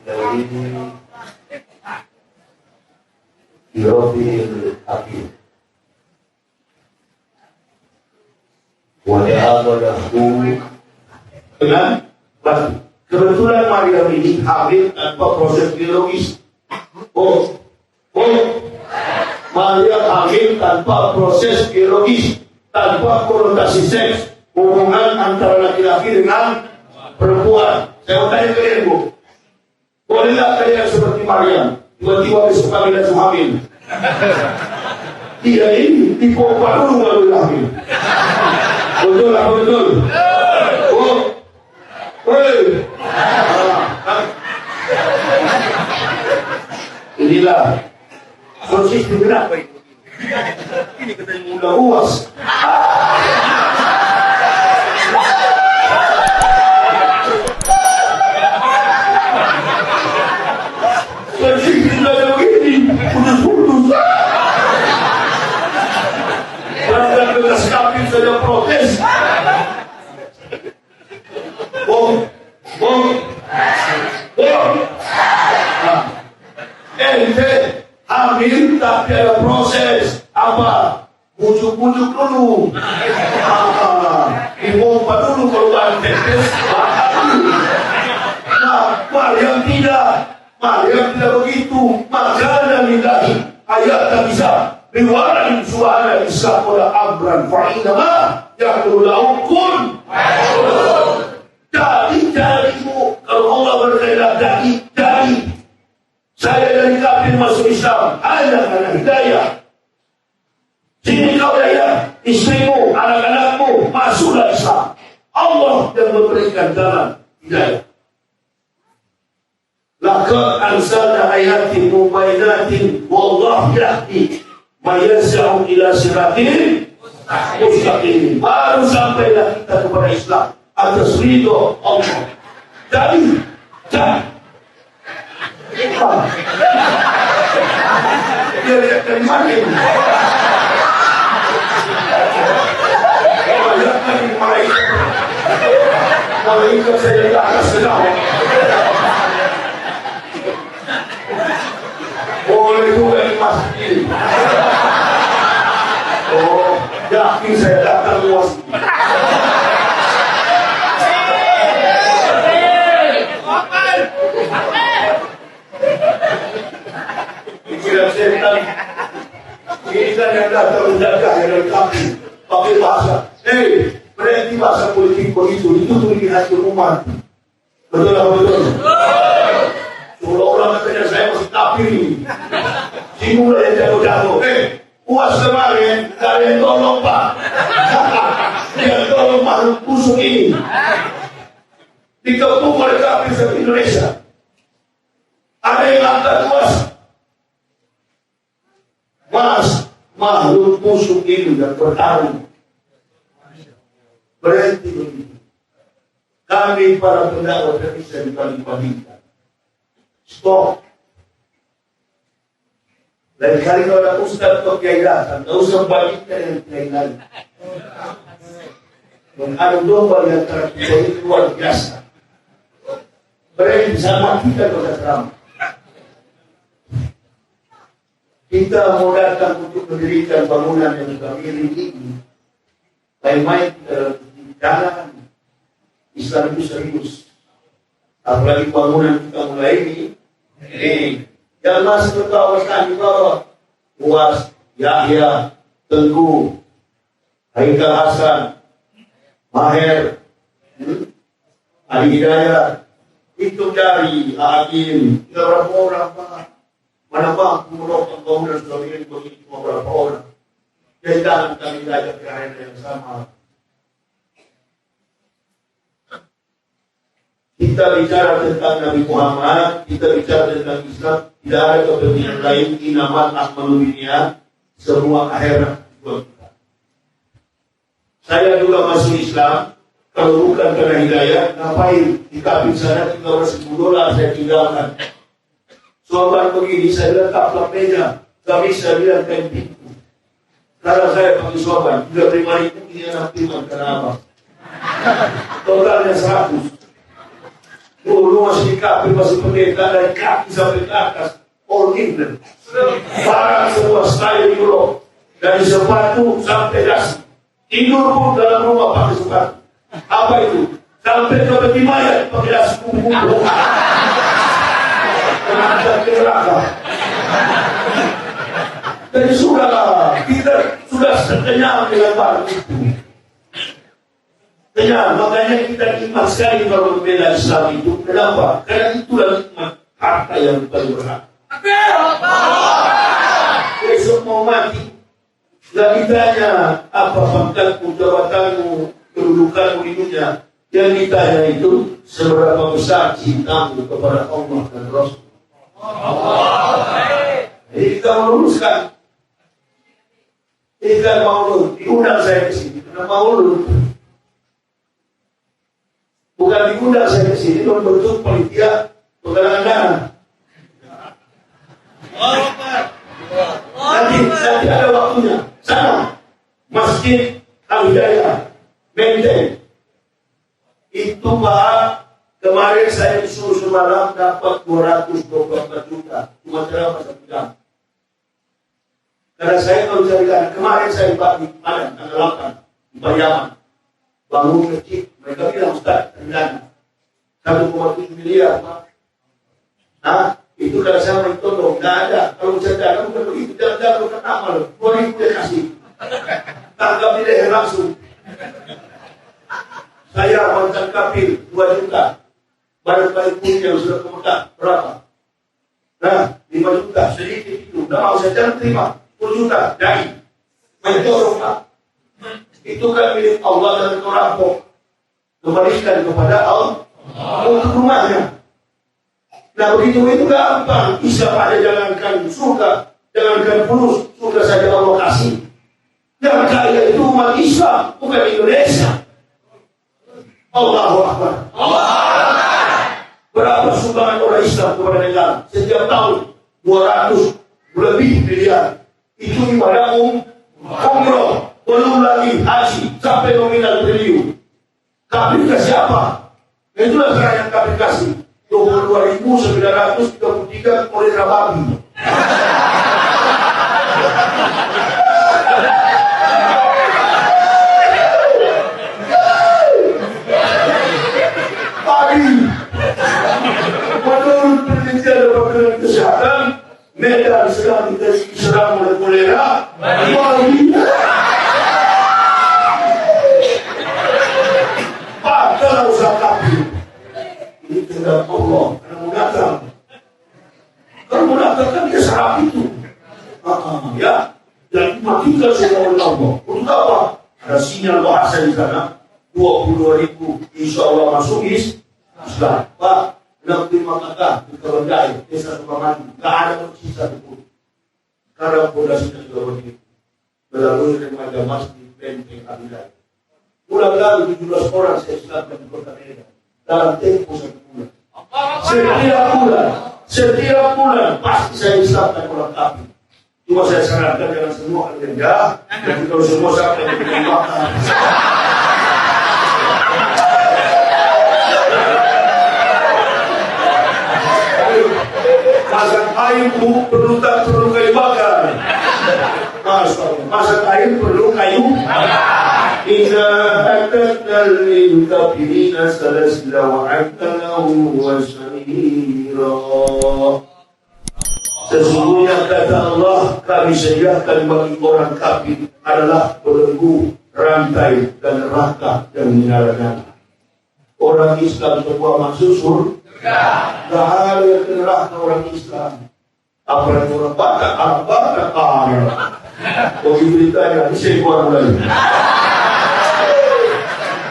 الكريم بربه الحكيم ولهذا يقول dengan pasti. Kebetulan Maria ini hamil tanpa proses biologis. Maria hamil tanpa proses biologis, tanpa konotasi seks, hubungan antara laki-laki dengan perempuan. Saya mau tanya kalian, Bu, bolehlah kalian seperti Maria tiba-tiba besok kami langsung hamil? Tidak, ini dipompa dulu baru hamil. Betul apa betul? Inilah sosis bergerak. Ini katanya mula uas. Sosis bergerak begini, putus-putus. Barang bekas kambing saja protes. Ente hamil tapi ada proses apa? Bujuk-bujuk dulu, dipompa dulu keluar tetes. Nah, Maryam tidak begitu. Maka lillahi ayat tak bisa riwayat suara Isa pada amran fa'inama yaqulu lahu kun. Jadimu kalau Allah berkata dari saya dari kafir masuk Islam, anak-anak hidayah. Sini kau ya, istrimu, anak-anakmu masuklah Islam. Allah yang memberikan jalan hidayah. Laqad anzalna ayatin mubayyinatin wallahu yahdi may yasha'u ila siratin mustaqim. Baru sampailah kita kepada Islam atas ridho Allah. Jadi dia lihat dari mana ini? Lihat dari malaikat saya di atas sedang. Boleh juga di masjid ini. Yakin saya datang luas. Pikiran setan ini kan yang datang menjaga yang kami pakai bahasa. Berarti bahasa politik begitu itu tuh hati umat. Betul apa betul? Seolah-olah katanya saya masih kafir ini. Simula yang jatuh-jatuh. Puas kemarin kalian tolong Pak. Dia tolong makhluk busuk ini. Dikepung oleh kafir di Indonesia. Ada yang angkat puas. Mas, makhluk busuk ini yang bertarung. Berhenti begitu. Kami para pendakwah bisa dibanding-bandingkan. Stop. Lain kali kalau ada ustaz atau kiai datang, tak usah bandingkan dengan kiai lain. Dan ada domba yang terjadi luar biasa. Berarti sama kita pada drama. Kita mau datang untuk mendirikan bangunan yang kami ini. Main-main jangan. Islam itu serius. Apalagi bangunan kita mulai ini. Yang masih berkawasan di bawah. Uas, Yahya, Tengku, Haikal Hasan, Maher, Adi Hidayat. Itu dari Hakim. Tidak berapa orang Pak. Mana Pak melakukan bangunan selama ini begitu beberapa orang. Jadi jangan kami belajar ke arena yang sama. Kita bicara tentang Nabi Muhammad, kita bicara tentang Islam, tidak ada kepentingan lain. Inamat akmalu dunia, semua akhirat buat kita. Saya juga masuk Islam, kalau bukan karena hidayah, ngapain di kabin sana $300 saya tinggalkan. Sobat begini, saya bilang taplak meja, kami saya bilang camping. Karena saya pakai sobat, 35.000 ini anak firman, kenapa? Totalnya 100. Dulu masih dikapir, masih pendeta dari kaki sampai ke atas. All England. Barang semua style Europe. Dari sepatu sampai dasi. Tidur pun dalam rumah pakai sepatu. Apa itu? Sampai ke peti mayat pakai dasi kumpul. Ada neraka. Jadi kita sudah kenyang dengan barang itu. Kenyang, makanya kita nikmat sekali kalau membela Islam itu. Kenapa? Karena itulah nikmat harta yang paling berhak. Besok mau mati, gak ditanya apa pangkatmu, jabatanmu, kedudukanmu di dunia. Yang ditanya itu seberapa besar cintamu kepada Allah dan Rasul. Jadi kita meluruskan. Kita mau diundang saya ke sini, karena mau lulus. Bukan diundang saya ke sini untuk bentuk panitia penggalangan dana. Nanti ada waktunya. Sana Masjid Al-Hidayah Menteng. Itu Pak, kemarin saya disuruh semalam dapat 224 juta. Cuma ceramah 1 jam. Karena saya kalau carikan, kemarin saya Pak di Padang, tanggal 8 di Pariaman. Bangun masjid, mereka bilang Ustaz, dana 1,7 miliar Pak. Nah, itu kalau saya mau tolong, nggak ada. Kalau saya dana bukan begitu, jangan bukan amal. 2.000 dia kasih. Tanggap di leher langsung. Saya mantan kapil 2 juta. Barang-barang pun yang sudah ke Mekah, berapa? Nah, 5 juta, sedikit itu. Nggak mau saya jangan terima. 10 juta, dari. Mentorong Pak. Itu kan milik Allah dan rampok. Kembalikan kepada Allah untuk rumahnya. Nah begitu itu gampang. Bisa pada jalankan surga, jalankan fulus, surga saja Allah kasih. Yang kaya itu umat Islam, bukan Indonesia. Allahu Akbar. Berapa sumbangan orang Islam kepada negara? Setiap tahun 200 lebih miliar. Itu ibadah umroh. Belum lagi haji sampai nominal triliun. Kafir kasih apa? Itulah sekarang yang kafir kasih 22.933 oleh Rababi. Pagi menurut penelitian Departemen Kesehatan, Medan sedang diserang oleh kolera. Kalau usaha kafir ini tidak Allah karena munafik. Kalau munafik kan dia sarap itu, ya. Dan matikan semua oleh Allah. Untuk apa? Ada sinyal bahasa di sana. 22.000 insya Allah masuk Islam. Pak, 65 kakak di Kerendai, desa Sukamandi, nggak ada tersisa itu. Karena fondasinya sudah begitu. Melalui remaja masjid Menteng Abidai. Mudah-mudahan 17 orang saya silakan di kota Medan dalam tempo 1 bulan. Setiap bulan pasti saya silakan orang kafir. Cuma saya sarankan jangan semua kalian ya. Jadi kalau semua sampai dimakan. Masak air perlu kayu bakar. Masak air perlu kayu bakar. Inna akadna lil kafirina salasla wa akalahu wa samira. Sesungguhnya kata Allah, kami sediakan bagi orang kafir adalah belenggu, rantai dan neraka yang menyala-nyala. Orang Islam semua masuk surga. Gak ada yang ke neraka orang Islam. Apalagi orang Batak, bagi beritanya, disini keluar mulai.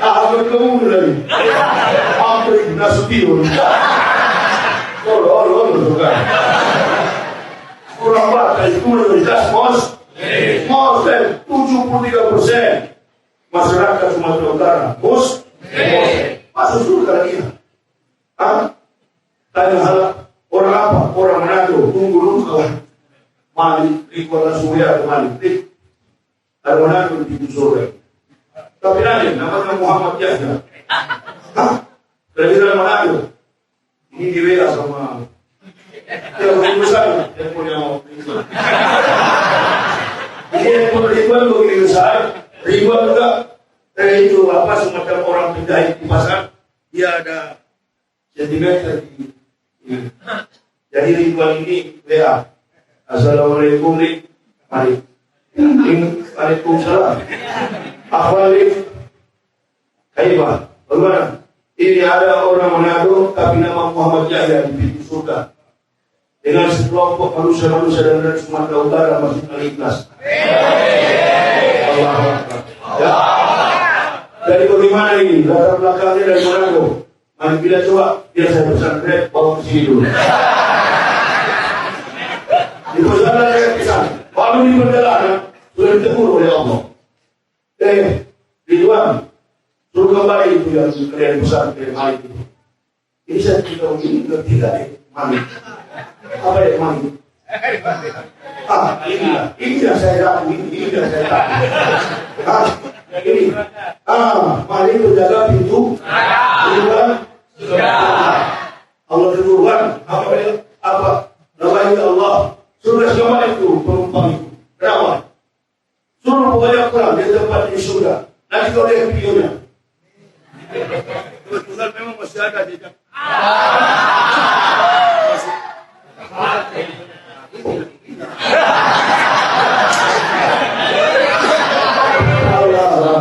Ahmad kamu lagi. Ahmad Nasution. Bukan. Orang Batak itu mayoritas Muslim. 73% masyarakat Sumatera Utara Muslim. Masuk surga lagi. Tanya hal orang apa? Orang Manado. Tunggu dulu kawan. Malik, Rikuala Surya, Malik. Ada Manado di surga. Tapi nanti namanya Muhammad Yahya. Dari Manado. Ini di WA sama dia lebih besar, dia punya mau Ridwan. Ini yang punya Ridwan lebih besar. Ridwan juga itu apa semacam orang penjahit di pasar. Dia ada sentimeter di. Jadi Ridwan ini WA. Assalamualaikum Rik. Mari. Waalaikumsalam. Akhwalik. Kaifah? Bagaimana? Ini ada orang Manado tapi nama Muhammad Yahya di pintu surga. Dengan sekelompok manusia-manusia dari Sumatera Utara masuk al-Ikhlas. Allahu Akbar. Ya. Dari bagaimana ini? Latar belakangnya dari Manado. Mari kita coba. Biar saya pesan Grab bawa ke sini dulu. Di perjalanan saya pesan. Waktu di perjalanan sudah ditegur oleh Allah. Ridwan, suruh kembali itu yang kalian pesan dari hari itu. Ini saya tidak begini, tidak mandi. Apa yang mandi? Ini yang saya ragu, ini yang saya ragu. Ini, mari itu jaga pintu. Ridwan, Allah teguran, apa? Namanya Allah. Suruh kembali itu penumpang itu. Kenapa? Suruh banyak orang di tempat di surga. Nanti kau lihat videonya. Tuhan memang masih ada jejak.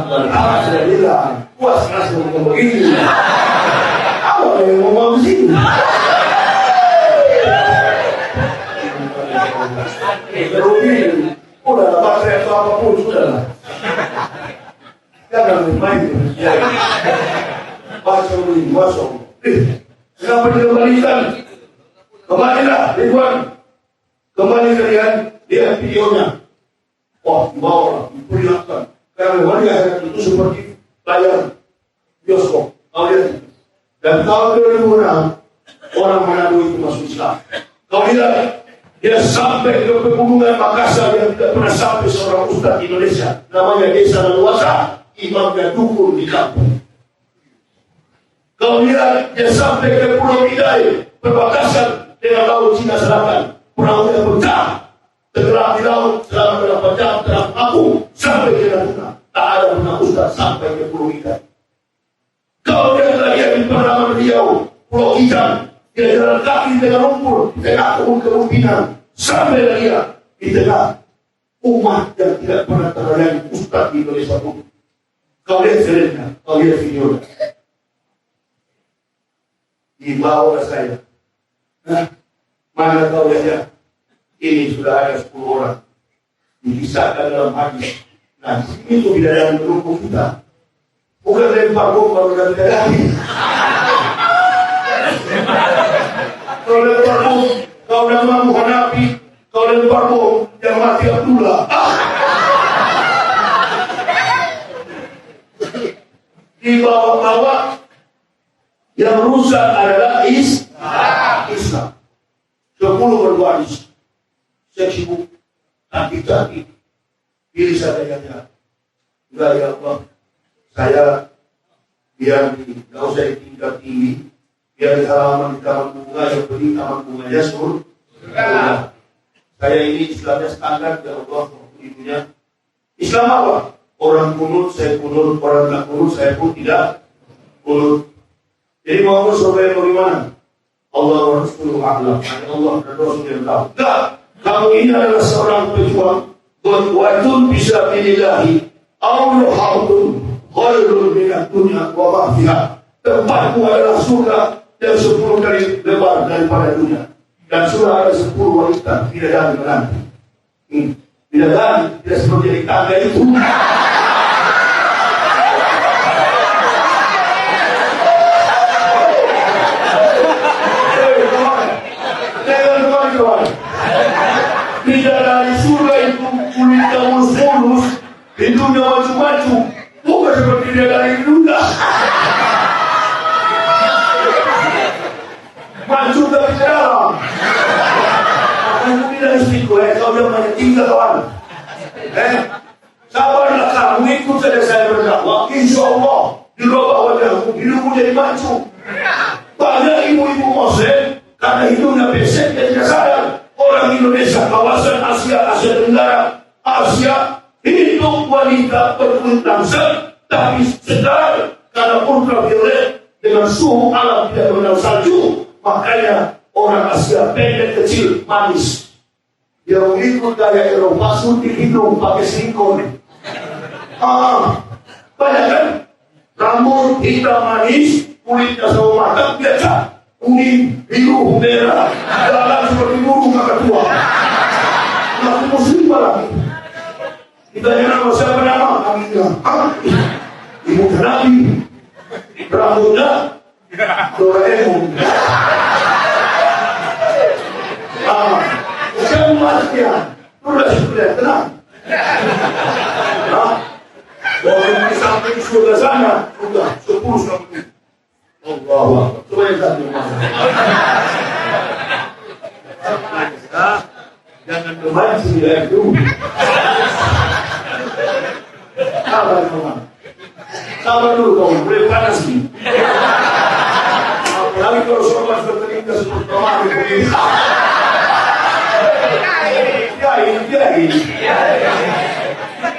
Alhamdulillah. Puas langsung begini. Apa yang mau sini? Udah baterai atau apapun sudah lah. Jangan main. Masuk. Kenapa dikembalikan? Kembalilah, Ridwan. Kembali kalian lihat videonya. Wah, dibawa, diperlihatkan. Karena wajah itu seperti layar bioskop. Kau lihat. Dan tahun 2006 orang Manado itu masuk Islam. Kau lihat. Dia sampai ke pegunungan Makassar yang tidak pernah sampai seorang ustaz di Indonesia. Namanya Desa Leluasa, imamnya dukun di kampung. Kalau dia sampai ke Pulau Idai, perbatasan dengan Laut Cina Selatan. Perahunya pecah, tenggelam di laut selama berapa jam, terang aku sampai ke Natuna. Tak ada pernah ustaz sampai ke Pulau Idai. Kalau dia lihat di pedalaman Riau, Pulau Ikan, dia jalan kaki dengan lumpur, di tengah kemungkinan sampai lagi di tengah umat yang tidak pernah terlayani ustaz di Indonesia pun. Kau lihat filmnya, kau lihat videonya. Dibawa ke saya. Nah, mana kau lihat? Ini sudah ada 10 orang. Dikisahkan dalam hadis. Nah, itu bidadari pendukung kita. Bukan lempar bom baru dari bidadari. Kau lempar bom, kau nama Muhanafi, kau lempar bom, yang mati Abdullah. Di bawah-bawah yang rusak adalah Islam. 10 berbaris, seksi buku, cantik-cantik, pilih sadayanya. Enggak ya Allah, saya biar tidak usah di tingkat tinggi, biar di halaman di taman bunga yang beli taman bunganya surga. Saya ini Islamnya standar ya Allah, ibunya. Islam apa? Orang kunut saya kunut, orang tak kunut saya pun tidak kunut. Jadi mau surga yang bagaimana? Allah wa Rasuluhu a'lam. Allah dan Rasul yang tahu. Enggak, kamu ini adalah seorang pejuang. Buatun bisa bilillahi. Allah haudun khairun minat dunia wa ma'fiha. Tempatmu adalah surga yang 10 kali lebar daripada dunia. Dan surga ada 10 wanita bidadari menanti. Bidadari tidak seperti di tangga itu. Bidadari surga itu kulitnya mulus-mulus, hidungnya maju-maju, bukan seperti bidadari dunia. Maju tapi ke dalam. Aku tidak istiqo, kau yang banyak tinggal kawan. Sabarlah kamu, ikut saja saya berdakwah. Insya Allah dirubah wajahmu, hidupmu jadi maju. Banyak ibu-ibu Muslim karena hidungnya besek dan tidak sadar. Orang Indonesia, kawasan Asia Tenggara, Asia, hidup wanita berkulit langsam, tapi sedar karena ultraviolet dengan suhu alam tidak mengenal salju, makanya orang Asia pendek, kecil, manis. Yang ikut gaya Eropa suntik hidung pakai silikon. Banyak kan? Rambut hitam manis, kulitnya sama mata biasa. Kuning, biru, merah, jalan seperti burung kakak tua. Lalu muslimah lagi. Ditanya nama siapa nama? Kami bilang, ibu Nabi. Rambutnya Doraemon. Jangan matian. Sudah, tenang. Waktu di samping surga sana, sudah 10 sampai. Allah, coba yang satu. Jangan memancing ya itu. Sabar kawan. Sabar dulu kawan, boleh panas nih. Apalagi kalau sobat bertelinga seperti kemarin begini.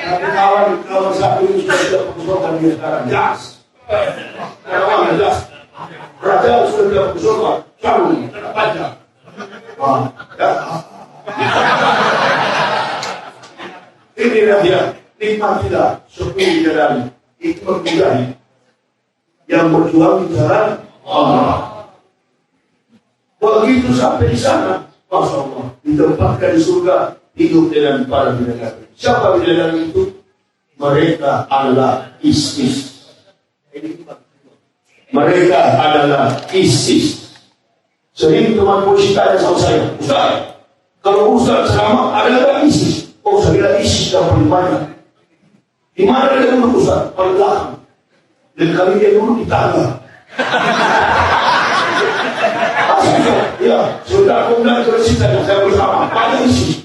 Tapi kawan satu ini sudah tidak bersopan dia sekarang. Jas. Kawan jas. Raja sudah tidak bersopan. Sarung, tidak panjang. Inilah dia. Nikmatilah 10 jalan. Hikmah mujahid yang berjuang di jalan Allah. Begitu sampai di sana, Masya Allah, ditempatkan di surga, hidup dengan para bidadari. Siapa bidadari itu? Mereka adalah ISIS. Mereka adalah ISIS. Sering teman polisi tanya sama saya, Ustaz, kalau Ustaz sama adalah ISIS. Oh, saya bilang ISIS dapat di mana? Di mana dia duduk Ustaz? Paling belakang. Dan kali dia duduk di tangga. Ya, sudah kemudian terus saya bersama pada ISIS.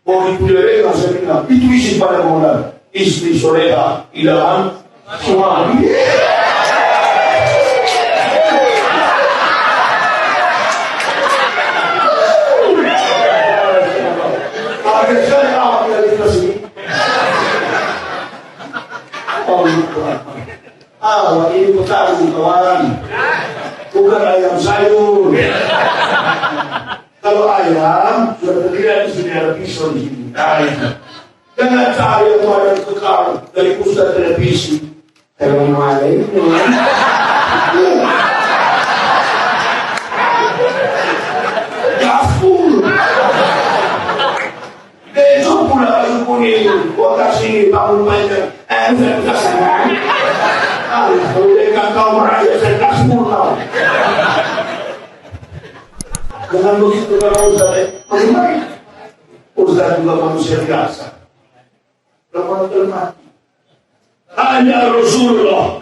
Oh, itu dia rela, saya bilang, itu ISIS pada kemudian. Istri soleha, ilahan, suami. Akhir saya awak dari kita sini. Ini petani kawan. Bukan ayam sayur. Kalau ayam sudah terdiri di sini ada pisau di sini. Jangan cari yang ada kekal dari pusat televisi. Assalamualaikum. Gaspul. Besok pula baju kuning. Gua kasih bangun panjang. Saya kasih. Kalau dia kau meraya saya gaspul kau. Dengan begitu kalau Ustaz bagaimana? Ustaz juga manusia biasa. Lemah mati. Hanya Rasulullah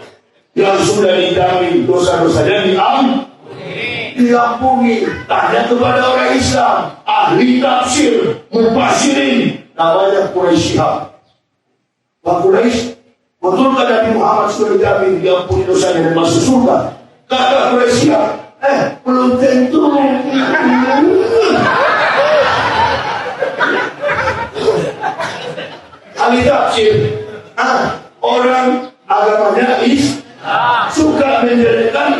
yang sudah dijamin dosa-dosanya diampuni. Tanya kepada orang Islam, ahli tafsir, mufassirin, namanya Quraisy Shihab. Wah Quraisy, betulkah Nabi Muhammad sudah dijamin diampuni dosanya dan masuk surga? Kata Quraisy Shihab, belum tentu. Ahli tafsir, orang agamanya suka menjadikan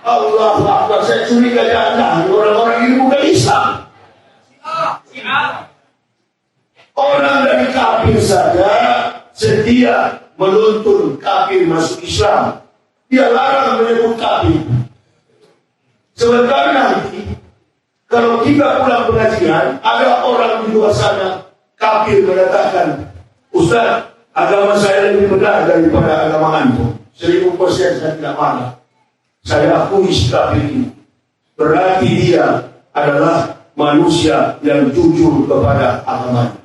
Allah Akbar. Saya curiga jangan orang-orang ini bukan Islam. Orang dari kafir saja setia menuntun kafir masuk Islam. Dia larang menyebut kafir. Sebentar nanti kalau kita pulang pengajian, ada orang di luar sana kafir mengatakan, Ustaz, agama saya lebih benar daripada agama antum. 1000% saya tidak marah. Saya akui kafir ini. Berarti dia adalah manusia yang jujur kepada agamanya.